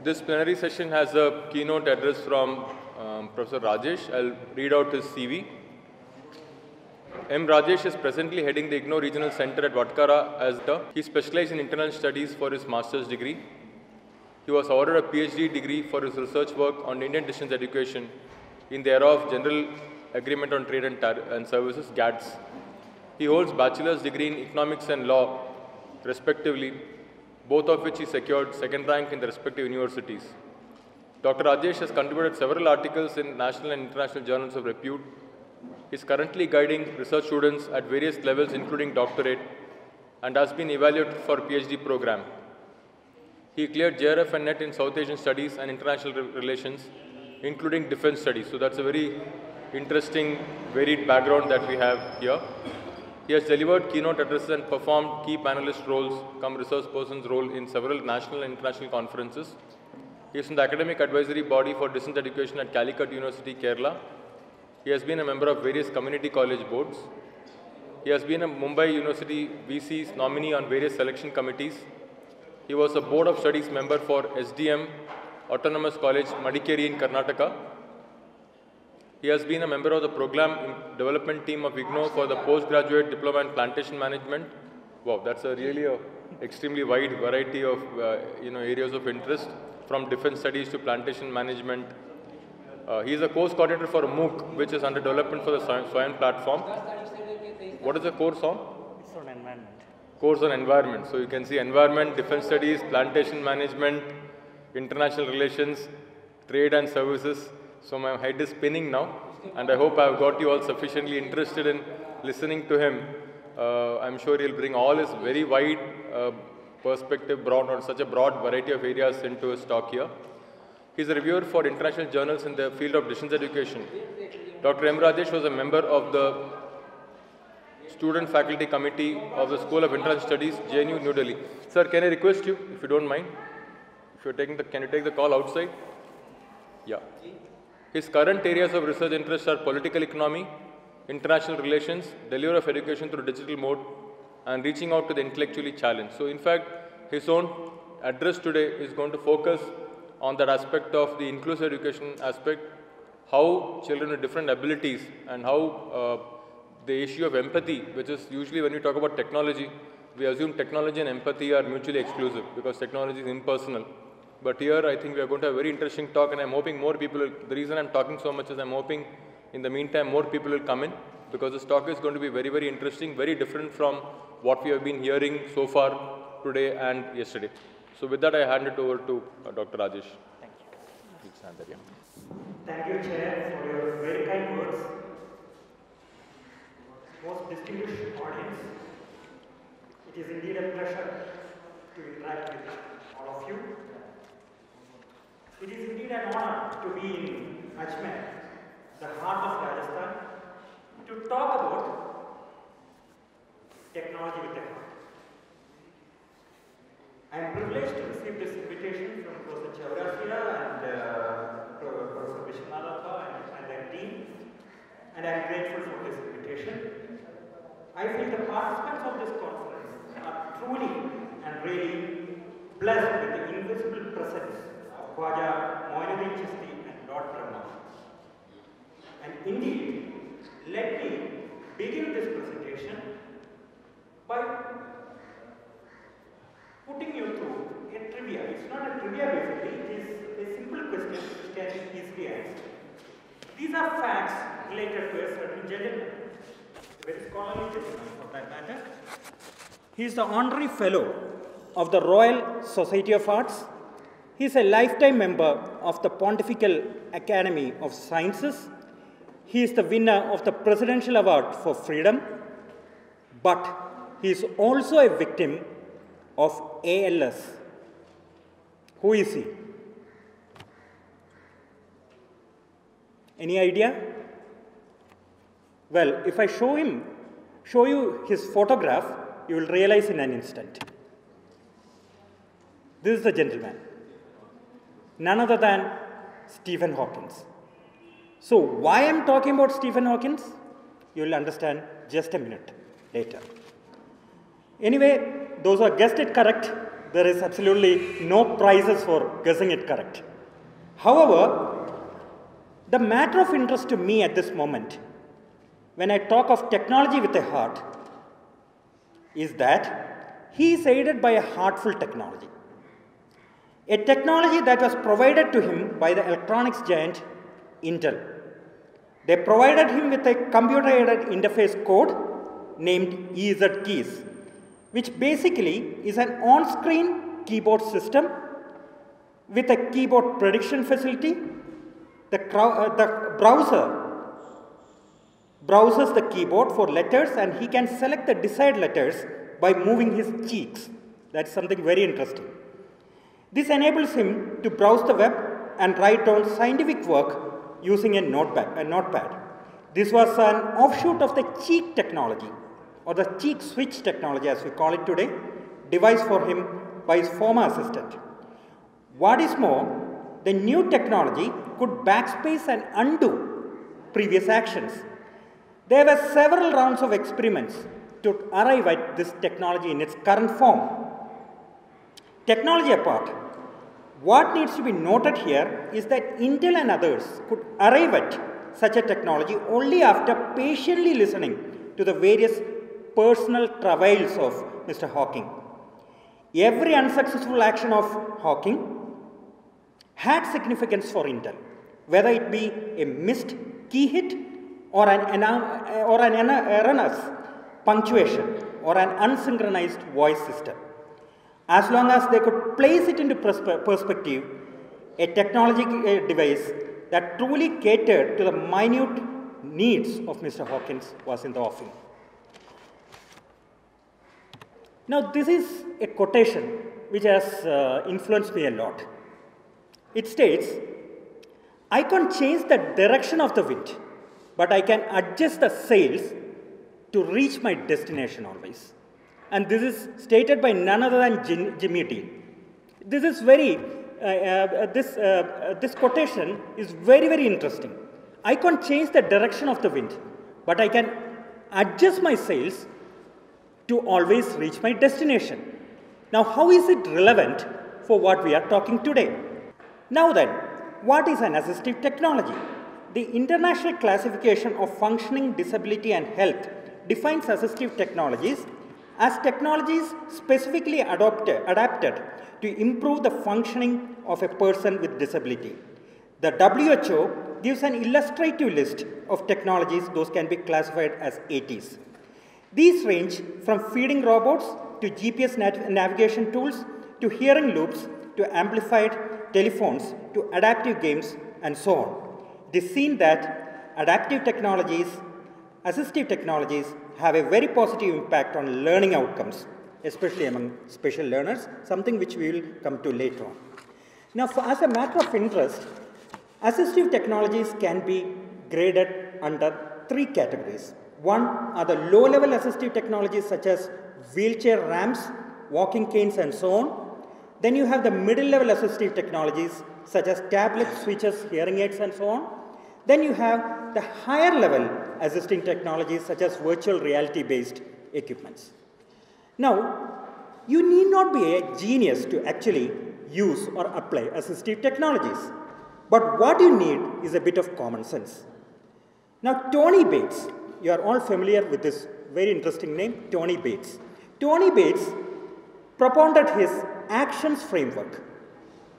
This plenary session has a keynote address from Professor Rajesh. I'll read out his CV. M. Rajesh is presently heading the IGNOU Regional Center at Vatkara as he specialized in international studies for his master's degree. He was awarded a PhD degree for his research work on Indian distance education in the era of General Agreement on Trade and Services, GATS. He holds bachelor's degree in economics and law, respectively, both of which he secured second rank in the respective universities. Dr. Rajesh has contributed several articles in national and international journals of repute. He is currently guiding research students at various levels, including doctorate, and has been evaluated for PhD program. He cleared JRF and NET in South Asian Studies and International Relations, including Defense Studies. So that's a very interesting, varied background that we have here. He has delivered keynote addresses and performed key panelist roles, research person's role in several national and international conferences. He is in the academic advisory body for distance education at Calicut University, Kerala. He has been a member of various community college boards. He has been a Mumbai University VC's nominee on various selection committees. He was a Board of Studies member for SDM Autonomous College, Madikeri in Karnataka. He has been a member of the program development team of IGNOU for the postgraduate diploma in plantation management. Wow, that's really extremely wide variety of areas of interest, from defense studies to plantation management. He is a course coordinator for MOOC, which is under development for the SWAYAM platform. What is the course on? It's on environment. Course on environment. So you can see environment, defense studies, plantation management, international relations, trade and services. So my head is spinning now, and I hope I have got you all sufficiently interested in listening to him. I'm sure he'll bring all his very wide perspective, such a broad variety of areas into his talk here. He's a reviewer for international journals in the field of distance education. Dr. M. Rajesh was a member of the Student Faculty Committee of the School of International Studies, JNU, New Delhi. Sir, can I request you, if you don't mind, if you're taking can you take the call outside? Yeah. His current areas of research interest are political economy, international relations, delivery of education through digital mode, and reaching out to the intellectually challenged. So in fact, his own address today is going to focus on that aspect of the inclusive education aspect, how children with different abilities and how the issue of empathy, which is usually when we talk about technology, we assume technology and empathy are mutually exclusive because technology is impersonal. But here I think we are going to have a very interesting talk, and I'm hoping more people will, the reason I'm talking so much is I'm hoping in the meantime more people will come in, because this talk is going to be very, very interesting, very different from what we have been hearing so far today and yesterday. So with that I hand it over to Dr. Rajesh. Thank you. Please stand there. Thank you, Chair, for your very kind words. Most distinguished audience, it is indeed a pleasure to interact with all of you. It is indeed an honor to be in Ajmer, the heart of Rajasthan, to talk about technology with the heart. I am privileged to receive this invitation from Professor Chaurasia and Professor Vishwanatha and their team, and I am grateful for this invitation. I feel the participants of this conference are truly and really blessed with the invisible presence of Khwaja Moinuddin Chishti and Lord Brahma. And indeed, let me begin this presentation by putting you through a trivia. It's not a trivia basically, it is a simple question which can be easily answered. These are facts related to a certain gentleman, a very scholarly gentleman for that matter. He is the honorary fellow of the Royal Society of Arts. He is a lifetime member of the Pontifical Academy of Sciences. He is the winner of the Presidential Award for Freedom, but he is also a victim of ALS. Who is he? Any idea? Well, if I show you his photograph, you will realize in an instant. This is the gentleman, none other than Stephen Hawking. So why I am talking about Stephen Hawking, you will understand just a minute later. Anyway, those who have guessed it correct, there is absolutely no prizes for guessing it correct. However, the matter of interest to me at this moment, when I talk of technology with a heart, is that he is aided by a heartful technology. A technology that was provided to him by the electronics giant Intel. They provided him with a computer-aided interface code named EZ keys, which basically is an on-screen keyboard system with a keyboard prediction facility. The browser browses the keyboard for letters and he can select the desired letters by moving his cheeks. That's something very interesting. This enables him to browse the web and write down scientific work using a notepad. This was an offshoot of the cheek technology, or the cheek switch technology as we call it today, devised for him by his former assistant. What is more, the new technology could backspace and undo previous actions. There were several rounds of experiments to arrive at this technology in its current form. Technology apart, what needs to be noted here is that Intel and others could arrive at such a technology only after patiently listening to the various personal travails of Mr. Hawking. Every unsuccessful action of Hawking had significance for Intel, whether it be a missed key hit or an erroneous punctuation or an unsynchronized voice system. As long as they could place it into perspective, a technology device that truly catered to the minute needs of Mr. Hawkins was in the offing. Now, this is a quotation which has influenced me a lot. It states, "I can't change the direction of the wind, but I can adjust the sails to reach my destination always." And this is stated by none other than Jimmy Dean. This is this quotation is very, very interesting. I can't change the direction of the wind, but I can adjust my sails to always reach my destination. Now, how is it relevant for what we are talking today? Now then, what is an assistive technology? The International Classification of Functioning, Disability and Health defines assistive technologies as technologies specifically adapted to improve the functioning of a person with disability. The WHO gives an illustrative list of technologies. Those can be classified as 80s. These range from feeding robots to GPS navigation tools to hearing loops to amplified telephones to adaptive games and so on. It is seen that adaptive technologies, assistive technologies have a very positive impact on learning outcomes, especially among special learners, something which we will come to later on. Now, as a matter of interest, assistive technologies can be graded under 3 categories. One are the low-level assistive technologies such as wheelchair ramps, walking canes and so on. Then you have the middle-level assistive technologies such as tablets, switches, hearing aids and so on. Then you have the higher-level assisting technologies such as virtual reality-based equipments. Now, you need not be a genius to actually use or apply assistive technologies. But what you need is a bit of common sense. Now, Tony Bates, you are all familiar with this very interesting name, Tony Bates. Tony Bates propounded his actions framework,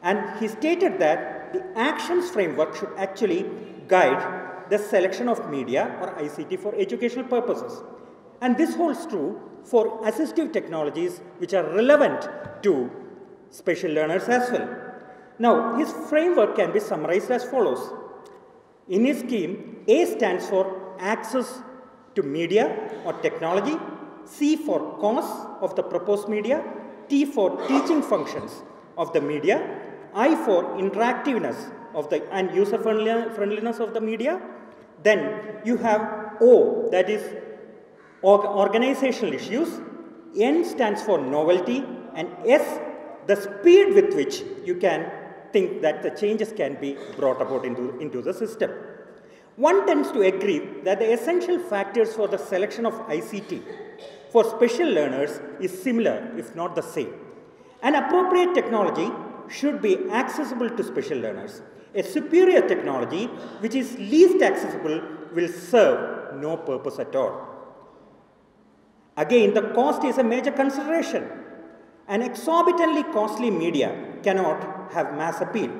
and he stated that the actions framework should actually guide the selection of media or ICT for educational purposes. And this holds true for assistive technologies which are relevant to special learners as well. Now, his framework can be summarized as follows. In his scheme, A stands for access to media or technology, C for cause of the proposed media, T for teaching functions of the media, I for interactiveness of the and user friendliness of the media. Then you have O, that is organizational issues, N stands for novelty, and S, the speed with which you can think that the changes can be brought about into the system. One tends to agree that the essential factors for the selection of ICT for special learners is similar, if not the same. An appropriate technology should be accessible to special learners. A superior technology which is least accessible will serve no purpose at all. Again, the cost is a major consideration. An exorbitantly costly media cannot have mass appeal.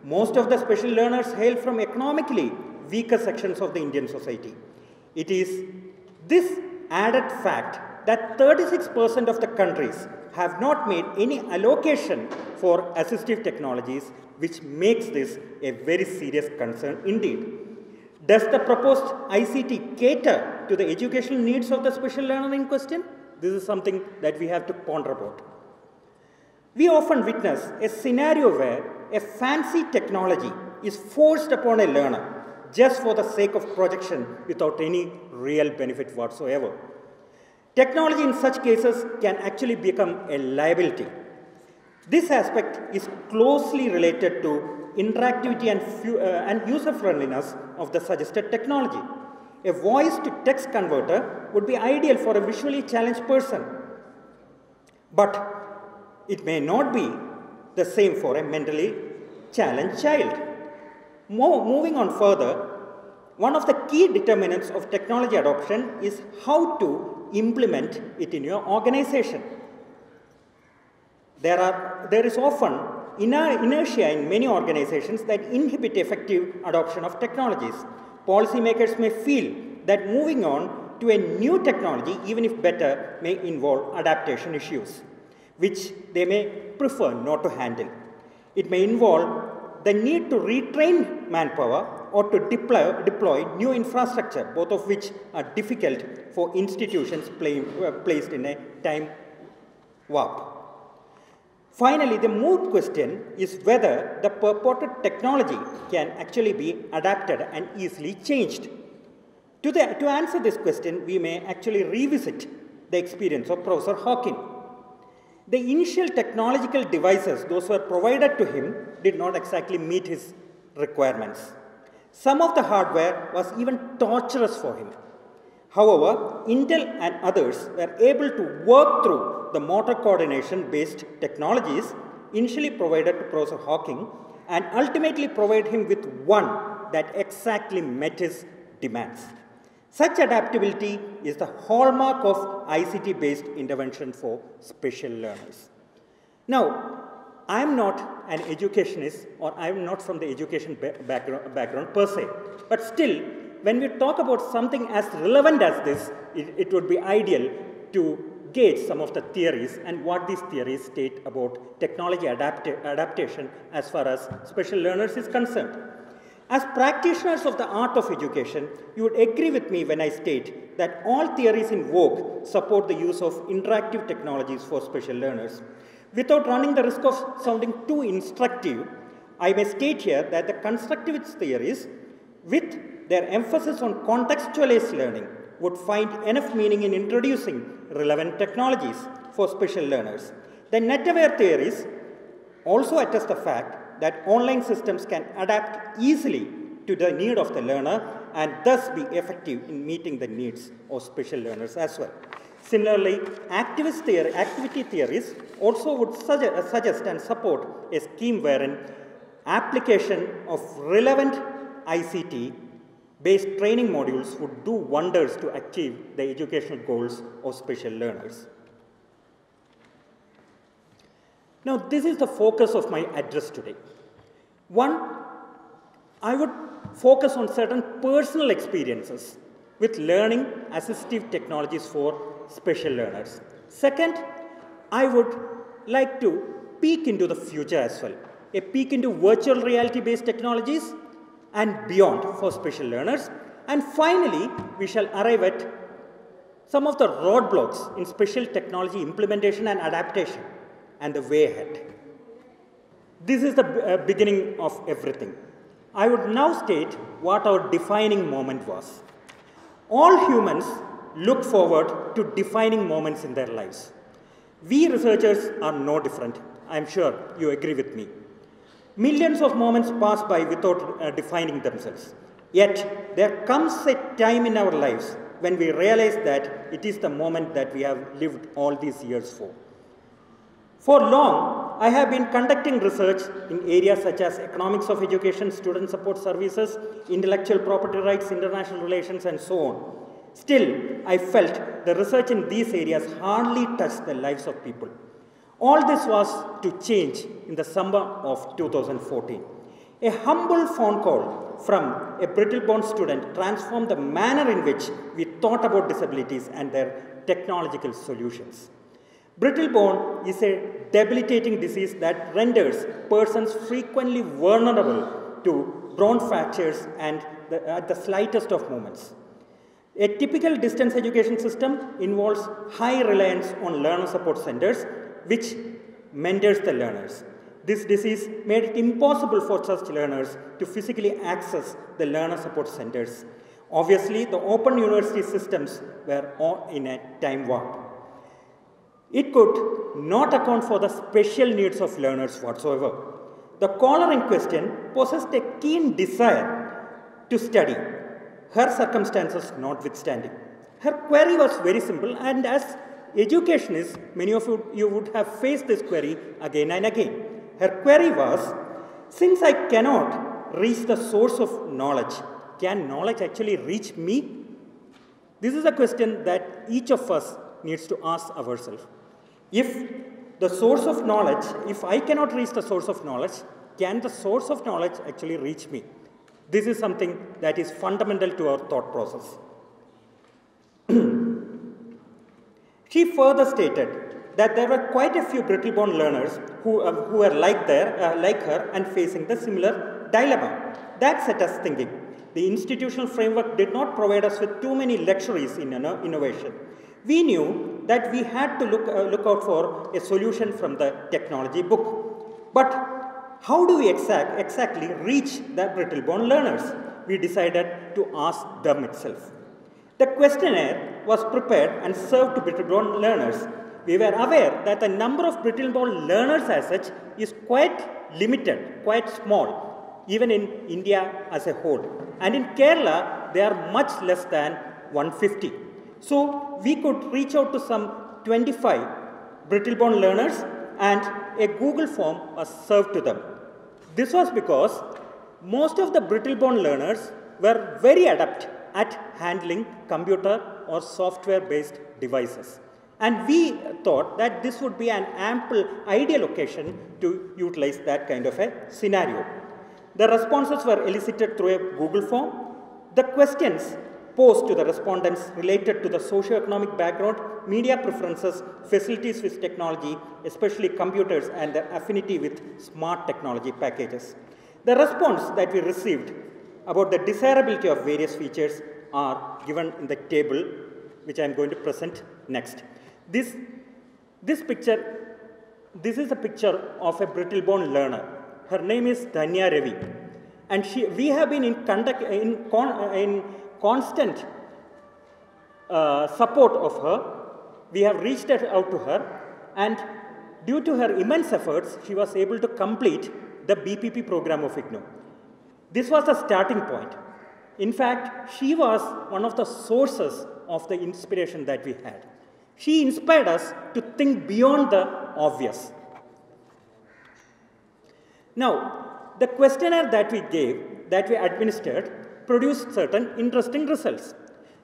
Most of the special learners hail from economically weaker sections of the Indian society. It is this added fact that 36% of the countries have not made any allocation for assistive technologies which makes this a very serious concern indeed. Does the proposed ICT cater to the educational needs of the special learner in question? This is something that we have to ponder about. We often witness a scenario where a fancy technology is forced upon a learner just for the sake of projection without any real benefit whatsoever. Technology in such cases can actually become a liability. This aspect is closely related to interactivity and user-friendliness of the suggested technology. A voice-to-text converter would be ideal for a visually challenged person, but it may not be the same for a mentally challenged child. Moving on further, one of the key determinants of technology adoption is how to implement it in your organization. There is often inertia in many organizations that inhibit effective adoption of technologies. Policymakers may feel that moving on to a new technology, even if better, may involve adaptation issues, which they may prefer not to handle. It may involve the need to retrain manpower or to deploy new infrastructure, both of which are difficult for institutions placed in a time warp. Finally, the moot question is whether the purported technology can actually be adapted and easily changed. To answer this question, we may actually revisit the experience of Professor Hawking. The initial technological devices, those were provided to him, did not exactly meet his requirements. Some of the hardware was even torturous for him. However, Intel and others were able to work through the motor coordination-based technologies initially provided to Professor Hawking and ultimately provide him with one that exactly met his demands. Such adaptability is the hallmark of ICT-based intervention for special learners. Now, I am not an educationist, or I am not from the education background per se, but still, when we talk about something as relevant as this, it would be ideal to gauge some of the theories and what these theories state about technology adaptation as far as special learners is concerned. As practitioners of the art of education, you would agree with me when I state that all theories in vogue support the use of interactive technologies for special learners. Without running the risk of sounding too instructive, I may state here that the constructivist theories, with their emphasis on contextualized learning, would find enough meaning in introducing relevant technologies for special learners. The net-aware theories also attest the fact that online systems can adapt easily to the need of the learner and thus be effective in meeting the needs of special learners as well. Similarly, activity theories also would suggest and support a scheme wherein application of relevant ICT-based training modules would do wonders to achieve the educational goals of special learners. Now, this is the focus of my address today. One, I would focus on certain personal experiences with learning assistive technologies for special learners. Second, I would like to peek into the future as well, a peek into virtual reality-based technologies and beyond for special learners. And finally, we shall arrive at some of the roadblocks in special technology implementation and adaptation and the way ahead. This is the beginning of everything. I would now state what our defining moment was. All humans look forward to defining moments in their lives. We researchers are no different. I'm sure you agree with me. Millions of moments pass by without defining themselves. Yet, there comes a time in our lives when we realize that it is the moment that we have lived all these years for. For long, I have been conducting research in areas such as economics of education, student support services, intellectual property rights, international relations, and so on. Still, I felt the research in these areas hardly touched the lives of people. All this was to change in the summer of 2014. A humble phone call from a brittle-born student transformed the manner in which we thought about disabilities and their technological solutions. Brittle-born is a debilitating disease that renders persons frequently vulnerable to bone fractures and at the slightest of moments. A typical distance education system involves high reliance on learner support centers, which mentors the learners. This disease made it impossible for such learners to physically access the learner support centers. Obviously, the open university systems were all in a time warp. It could not account for the special needs of learners whatsoever. The caller in question possessed a keen desire to study, her circumstances notwithstanding. Her query was very simple, and as educationists, many of you would have faced this query again and again. Her query was, since I cannot reach the source of knowledge, can knowledge actually reach me? This is a question that each of us needs to ask ourselves. If the source of knowledge, if I cannot reach the source of knowledge, can the source of knowledge actually reach me? This is something that is fundamental to our thought process. She further stated that there were quite a few brittle-born learners who were like her and facing the similar dilemma. That set us thinking. The institutional framework did not provide us with too many luxuries in innovation. We knew that we had to look out for a solution from the technology book. But how do we exactly reach the brittle-born learners? We decided to ask them itself. The questionnaire was prepared and served to brittle-born learners. We were aware that the number of brittle-born learners as such is quite limited, quite small, even in India as a whole. And in Kerala, they are much less than 150. So we could reach out to some 25 brittle-born learners, and a Google form was served to them. This was because most of the brittle-born learners were very adept at handling computer or software-based devices. And we thought that this would be an ample ideal occasion to utilize that kind of a scenario. The responses were elicited through a Google form. The questions posed to the respondents related to the socio-economic background, media preferences, facilities with technology, especially computers, and their affinity with smart technology packages. The response that we received about the desirability of various features are given in the table, which I am going to present next. This is a picture of a brittle-born learner. Her name is Dhanya Ravi, and we have been in constant support of her. We have reached out to her, and due to her immense efforts, she was able to complete the BPP program of IGNOU. This was the starting point. In fact, she was one of the sources of the inspiration that we had. She inspired us to think beyond the obvious. Now, the questionnaire that we administered, produced certain interesting results.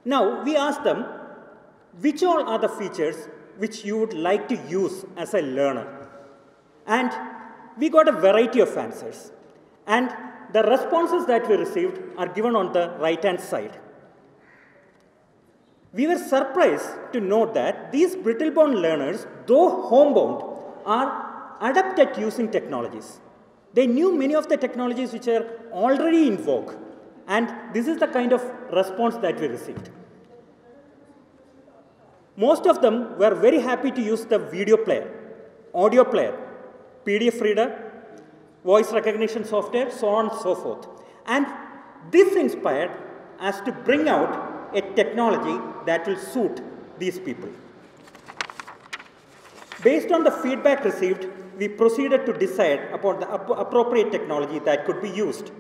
Now, we asked them, which all are the features which you would like to use as a learner? And we got a variety of answers. And the responses that we received are given on the right-hand side. We were surprised to note that these brittle-born learners, though homebound, are adept at using technologies. They knew many of the technologies which are already in vogue, and this is the kind of response that we received. Most of them were very happy to use the video player, audio player, PDF reader, voice recognition software, so on and so forth. And this inspired us to bring out a technology that will suit these people. Based on the feedback received, we proceeded to decide upon the appropriate technology that could be used.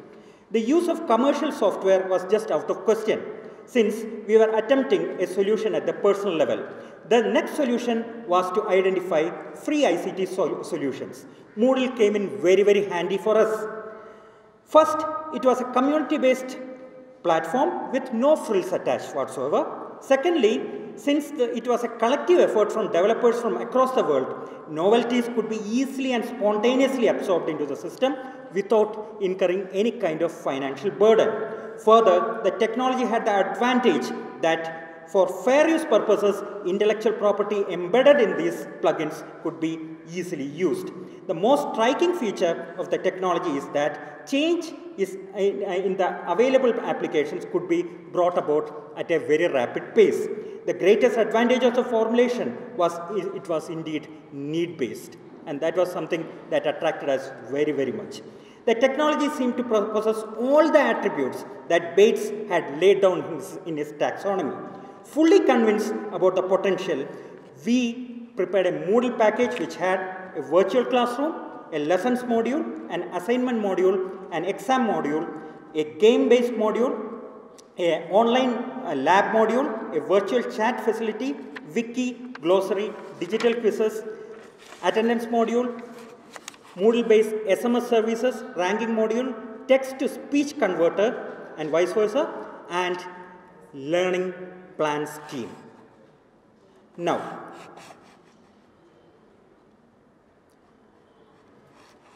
The use of commercial software was just out of question, since we were attempting a solution at the personal level. The next solution was to identify free ICT solutions. Moodle came in very, very handy for us. First, it was a community-based platform with no frills attached whatsoever. Secondly, since it was a collective effort from developers from across the world, novelties could be easily and spontaneously absorbed into the system without incurring any kind of financial burden. Further, the technology had the advantage that for fair use purposes, intellectual property embedded in these plugins could be easily used. The most striking feature of the technology is that change in the available applications could be brought about at a very rapid pace. The greatest advantage of the formulation was it was indeed need-based, and that was something that attracted us very, very much. The technology seemed to possess all the attributes that Bates had laid down in his taxonomy. Fully convinced about the potential, we prepared a Moodle package which had a virtual classroom, a lessons module, an assignment module, an exam module, a game-based module, an online lab module, a virtual chat facility, wiki, glossary, digital quizzes, attendance module, Moodle-based SMS services, ranking module, text-to-speech converter, and vice versa, and learning plan scheme. Now,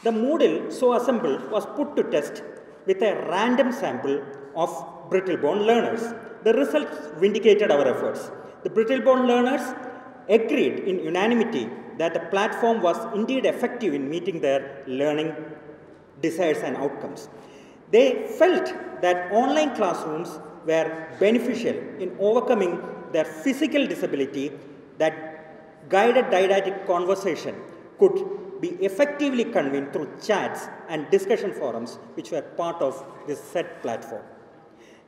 the Moodle so assembled was put to test with a random sample of brittle-born learners. The results vindicated our efforts. The brittle-born learners agreed in unanimity that the platform was indeed effective in meeting their learning desires and outcomes. They felt that online classrooms were beneficial in overcoming their physical disability, that guided didactic conversation could be effectively conveyed through chats and discussion forums which were part of this CERT platform.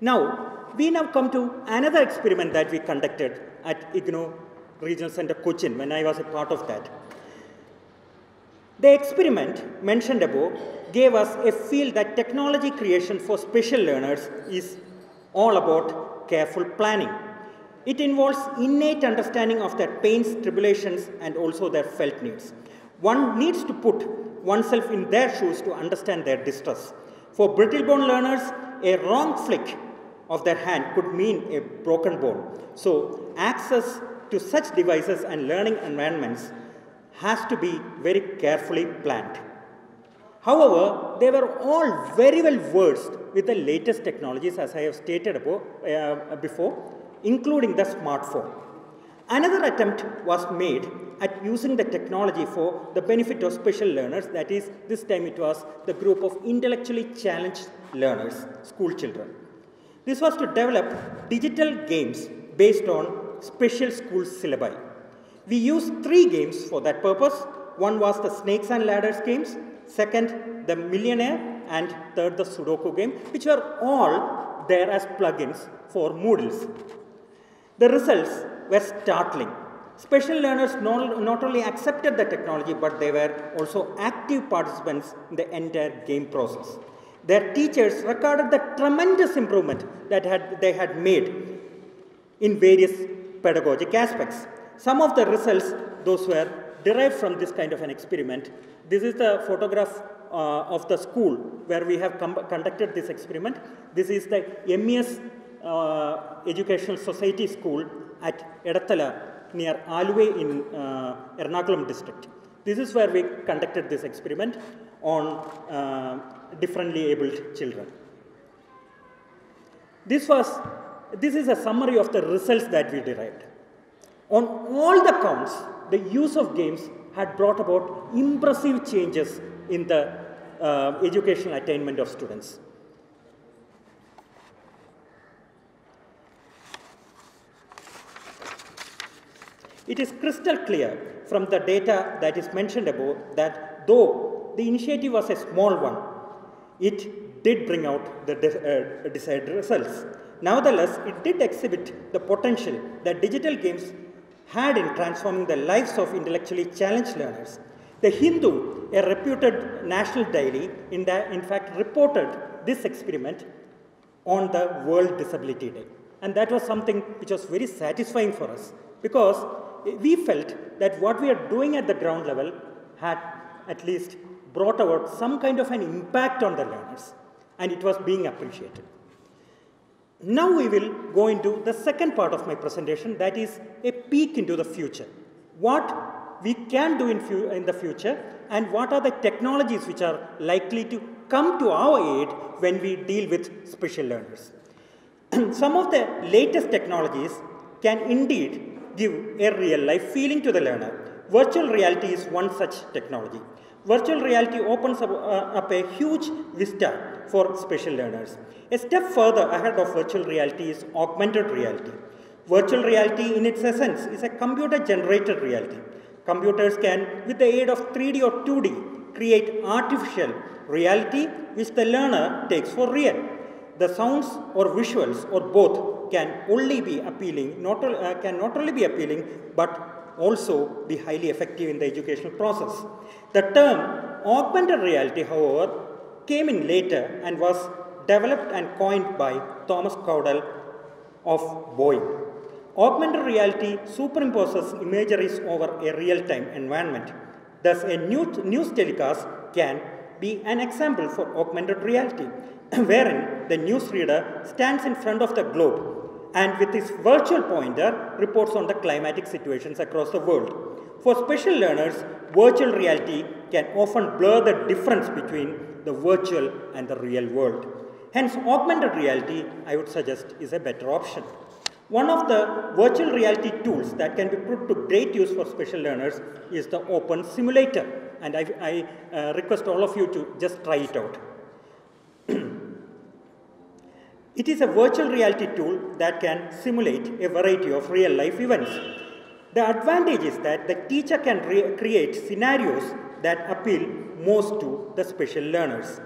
Now, we now come to another experiment that we conducted at IGNOU Regional Center Cochin when I was a part of that. The experiment mentioned above gave us a feel that technology creation for special learners is all about careful planning. It involves innate understanding of their pains, tribulations, and also their felt needs. One needs to put oneself in their shoes to understand their distress. For brittle-born learners, a wrong flick of their hand could mean a broken bone. So, access to such devices and learning environments has to be very carefully planned. However, they were all very well versed with the latest technologies, as I have stated before, including the smartphone. Another attempt was made at using the technology for the benefit of special learners, that is, this time it was the group of intellectually challenged learners, school children. This was to develop digital games based on special school syllabi. We used 3 games for that purpose. One was the Snakes and Ladders games, second, the Millionaire, and third, the Sudoku game, which were all there as plugins for Moodles. The results were startling. Special learners not only accepted the technology, but they were also active participants in the entire game process. Their teachers recorded the tremendous improvement that they had made in various pedagogic aspects. Some of the results, those were derived from this kind of an experiment. This is the photograph of the school where we have conducted this experiment. This is the MES Educational Society School at Edathala near Aluve in Ernakulam district. This is where we conducted this experiment on differently abled children. This is a summary of the results that we derived. On all the counts, the use of games had brought about impressive changes in the educational attainment of students. It is crystal clear from the data that is mentioned above that though the initiative was a small one, it did bring out the desired results. Nevertheless, it did exhibit the potential that digital games had in transforming the lives of intellectually challenged learners. The Hindu, a reputed national daily, in fact reported this experiment on the World Disability Day. And that was something which was very satisfying for us, because we felt that what we are doing at the ground level had at least brought about some kind of an impact on the learners, and it was being appreciated. Now we will go into the second part of my presentation, that is a peek into the future. What we can do in the future, and what are the technologies which are likely to come to our aid when we deal with special learners. Some of the latest technologies can indeed give a real-life feeling to the learner. Virtual reality is one such technology. Virtual reality opens up a huge vista for special learners. A step further ahead of virtual reality is augmented reality. Virtual reality in its essence is a computer-generated reality. Computers can, with the aid of 3D or 2D, create artificial reality which the learner takes for real. The sounds or visuals or both can only be appealing, can not only be appealing, but also be highly effective in the educational process. The term augmented reality, however, came in later and was developed and coined by Thomas Caudle of Boeing. Augmented reality superimposes imageries over a real-time environment. Thus, a news telecast can be an example for augmented reality, wherein the newsreader stands in front of the globe and with his virtual pointer reports on the climatic situations across the world. For special learners, virtual reality can often blur the difference between the virtual and the real world. Hence, augmented reality, I would suggest, is a better option. One of the virtual reality tools that can be put to great use for special learners is the Open Simulator, and I request all of you to just try it out. It is a virtual reality tool that can simulate a variety of real-life events. The advantage is that the teacher can create scenarios that appeal most to the special learners.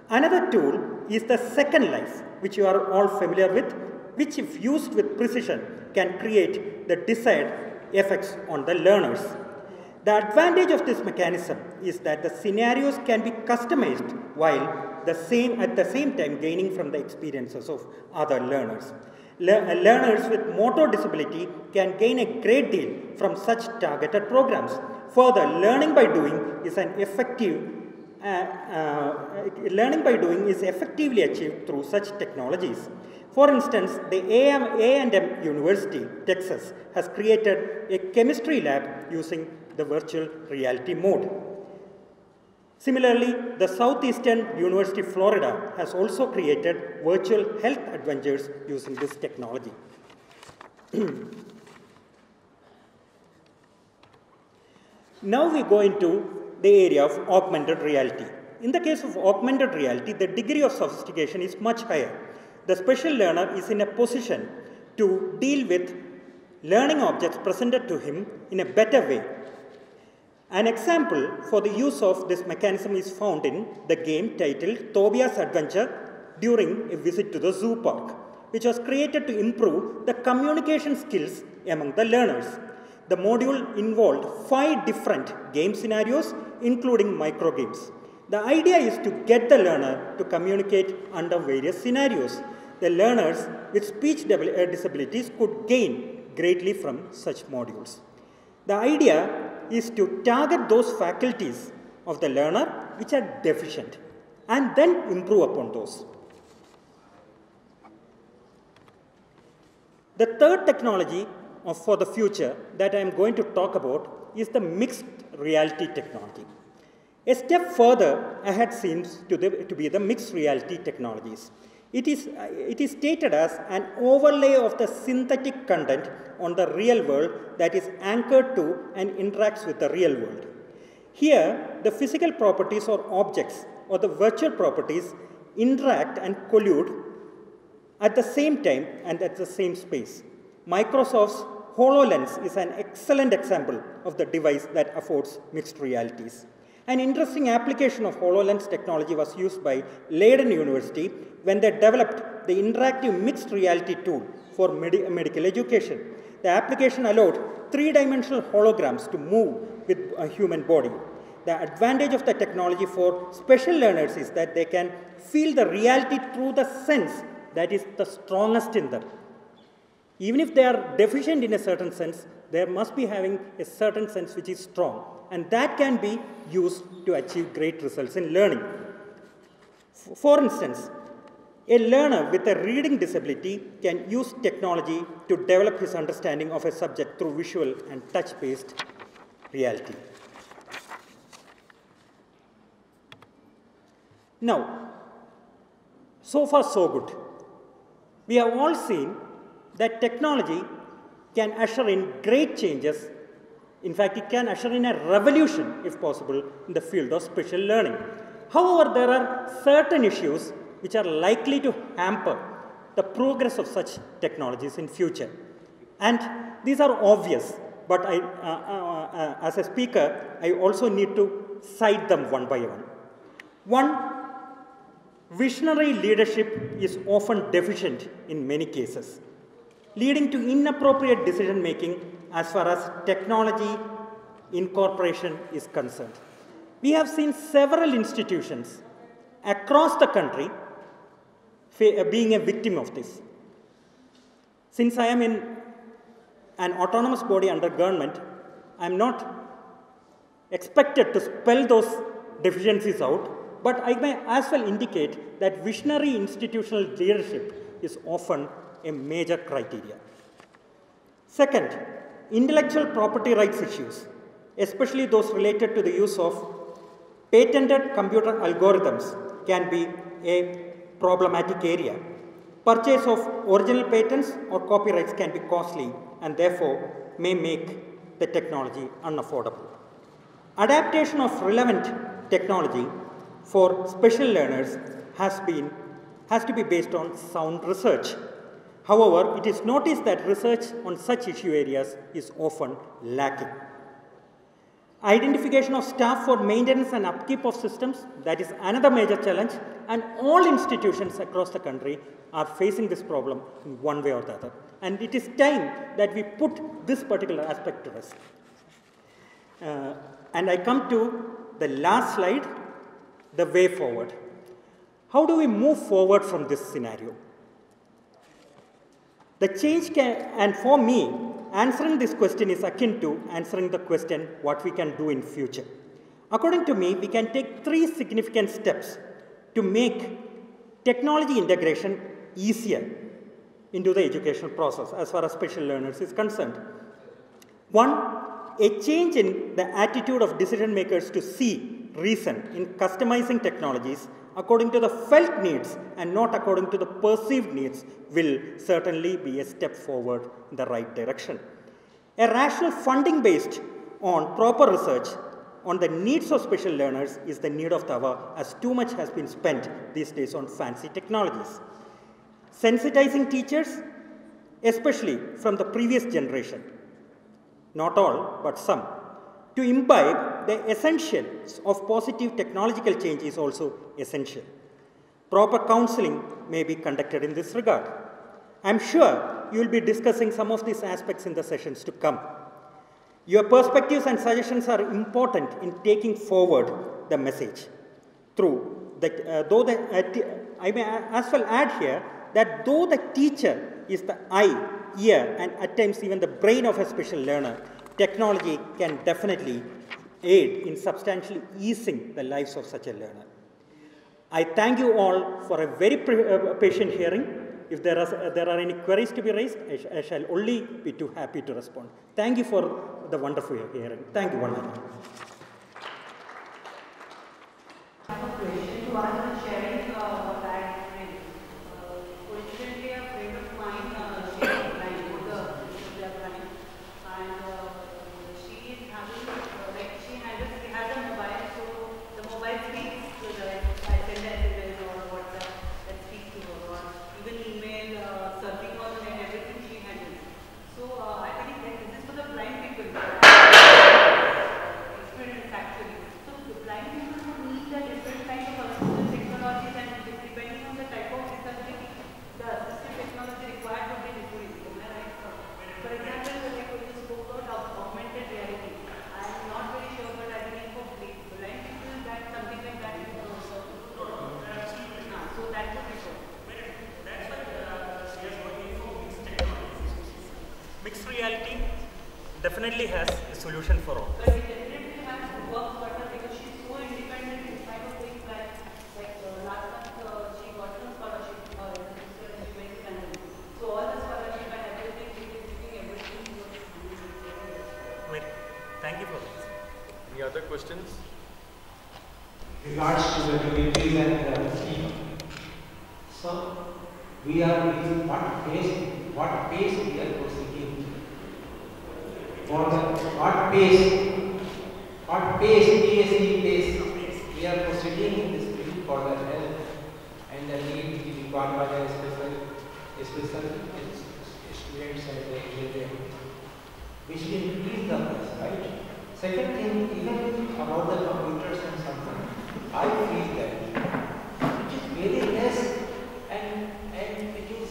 Another tool is the Second Life, which you are all familiar with, which if used with precision can create the desired effects on the learners. The advantage of this mechanism is that the scenarios can be customized while at the same time gaining from the experiences of other learners. Learners with motor disability can gain a great deal from such targeted programs. Further, learning by doing is effectively achieved through such technologies. For instance, the A&M University, Texas, has created a chemistry lab using the virtual reality mode. Similarly, the Southeastern University, Florida, has also created virtual health adventures using this technology. Now we go into the area of augmented reality. In the case of augmented reality, the degree of sophistication is much higher. The special learner is in a position to deal with learning objects presented to him in a better way. An example for the use of this mechanism is found in the game titled Tobia's Adventure during a visit to the zoo park, which was created to improve the communication skills among the learners. The module involved 5 different game scenarios, including microgames. The idea is to get the learner to communicate under various scenarios. The learners with speech disabilities could gain greatly from such modules. The idea is to target those faculties of the learner which are deficient and then improve upon those. The third technology for the future that I am going to talk about is the mixed reality technology. A step further ahead seems to be the mixed reality technologies. It is stated as an overlay of the synthetic content on the real world that is anchored to and interacts with the real world. Here, the physical properties or objects or the virtual properties interact and collude at the same time and at the same space. Microsoft's HoloLens is an excellent example of the device that affords mixed realities. An interesting application of HoloLens technology was used by Leiden University when they developed the interactive mixed reality tool for medical education. The application allowed 3-dimensional holograms to move with a human body. The advantage of the technology for special learners is that they can feel the reality through the sense that is the strongest in them. Even if they are deficient in a certain sense, There must be having a certain sense which is strong, and that can be used to achieve great results in learning. For instance, a learner with a reading disability can use technology to develop his understanding of a subject through visual and touch-based reality. Now, so far so good. We have all seen that technology can usher in great changes. In fact, it can usher in a revolution, if possible, in the field of special learning. However, there are certain issues which are likely to hamper the progress of such technologies in future. And these are obvious, but as a speaker, I also need to cite them one by one. One, visionary leadership is often deficient in many cases, leading to inappropriate decision making as far as technology incorporation is concerned. We have seen several institutions across the country being a victim of this. Since I am in an autonomous body under government, I am not expected to spell those deficiencies out, but I may as well indicate that visionary institutional leadership is often a major criteria. Second, intellectual property rights issues, especially those related to the use of patented computer algorithms, can be a problematic area. Purchase of original patents or copyrights can be costly and therefore may make the technology unaffordable. Adaptation of relevant technology for special learners has to be based on sound research. However, it is noticed that research on such issue areas is often lacking. Identification of staff for maintenance and upkeep of systems, that is another major challenge, and all institutions across the country are facing this problem in one way or the other. And it is time that we put this particular aspect to rest. And I come to the last slide, the way forward. How do we move forward from this scenario? The change and for me, answering this question is akin to answering the question what we can do in future. According to me, we can take 3 significant steps to make technology integration easier into the educational process as far as special learners is concerned. One, a change in the attitude of decision makers to see reason in customizing technologies according to the felt needs and not according to the perceived needs will certainly be a step forward in the right direction. A rational funding based on proper research on the needs of special learners is the need of the hour, as too much has been spent these days on fancy technologies. Sensitizing teachers, especially from the previous generation, not all, but some, to imbibe the essentials of positive technological change is also essential. Proper counseling may be conducted in this regard. I am sure you will be discussing some of these aspects in the sessions to come. Your perspectives and suggestions are important in taking forward the message. I may as well add here that though the teacher is the eye, ear, and at times even the brain of a special learner, technology can definitely aid in substantially easing the lives of such a learner. I thank you all for a very patient hearing. If there are any queries to be raised, I shall only be too happy to respond. Thank you for the wonderful hearing. Thank you once again. I have a question to ask sharing what I explained. Coincidentally, a friend of mine, she is blind, they are blind, and she is having, she has a mobile, so the mobile speaks to the, I send an SMS or WhatsApp that speaks to her, or even email, surfing on the net, everything she handles. So I think that this is for the blind people. Experience actually. So the blind people would need a different kind of assistive technology definitely has a solution for all. But it definitely has to work better because she's so independent in spite of things like last month she got no scholarship or she went to London. So all the scholarship and everything, she is giving everything to Well, thank you for this. Any other questions? Regards to the deliveries and the scheme. So we are using what pace we are proceeding. For the what pace PSE pace we are proceeding in this field for the health and the need required by the special students and the engineering, which will increase the pace, right? Second thing, even about the computers and something, I feel that it is very less and it is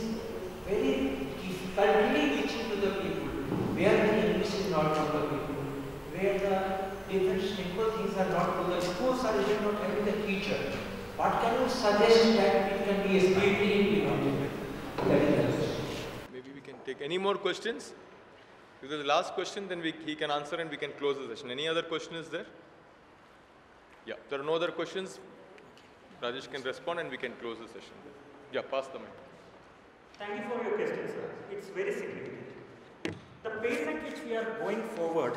very difficultly reaching to the people, where the English is not from the people, where the different simple things are not to the schools are even not having the teacher. What can you suggest that it can be speedily implemented? That is the question. Maybe we can take any more questions? If there's the last question, then he can answer and we can close the session. Any other question is there? Yeah, there are no other questions. Rajesh can respond and we can close the session. Yeah, pass the mic. Thank you for your question, sir. It's very significant. The pace at which we are going forward,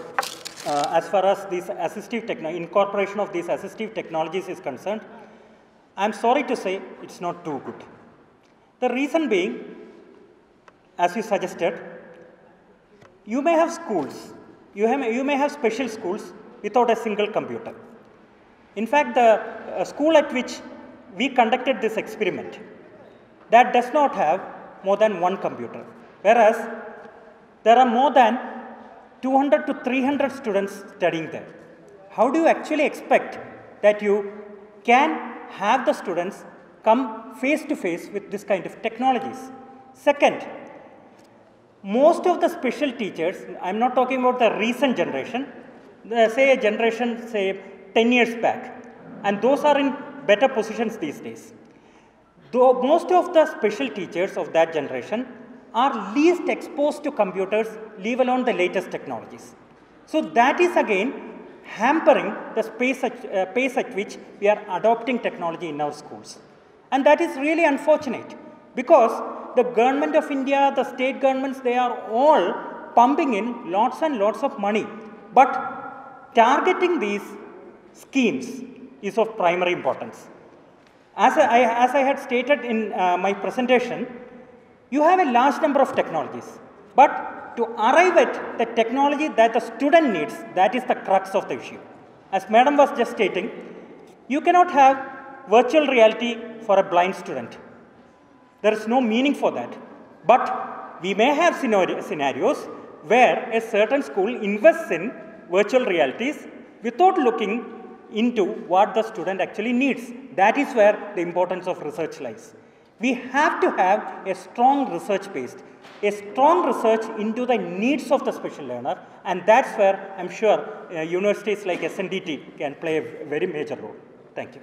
as far as this incorporation of these assistive technologies is concerned, I'm sorry to say it's not too good. The reason being, as you suggested, you may have schools, you may have special schools without a single computer. In fact, the school at which we conducted this experiment, that does not have more than one computer, whereas there are more than 200 to 300 students studying there. How do you actually expect that you can have the students come face to face with this kind of technologies? Second, most of the special teachers, I'm not talking about the recent generation, say a generation, say 10 years back, and those are in better positions these days. Though most of the special teachers of that generation are least exposed to computers, leave alone the latest technologies. So that is again hampering the pace at which we are adopting technology in our schools. And that is really unfortunate, because the government of India, the state governments, they are all pumping in lots and lots of money. But targeting these schemes is of primary importance. As I had stated in my presentation, you have a large number of technologies. But to arrive at the technology that the student needs, that is the crux of the issue. As Madam was just stating, you cannot have virtual reality for a blind student. There is no meaning for that. But we may have scenarios where a certain school invests in virtual realities without looking into what the student actually needs. That is where the importance of research lies. We have to have a strong research based, a strong research into the needs of the special learner, and that's where I'm sure universities like SNDT can play a very major role. Thank you.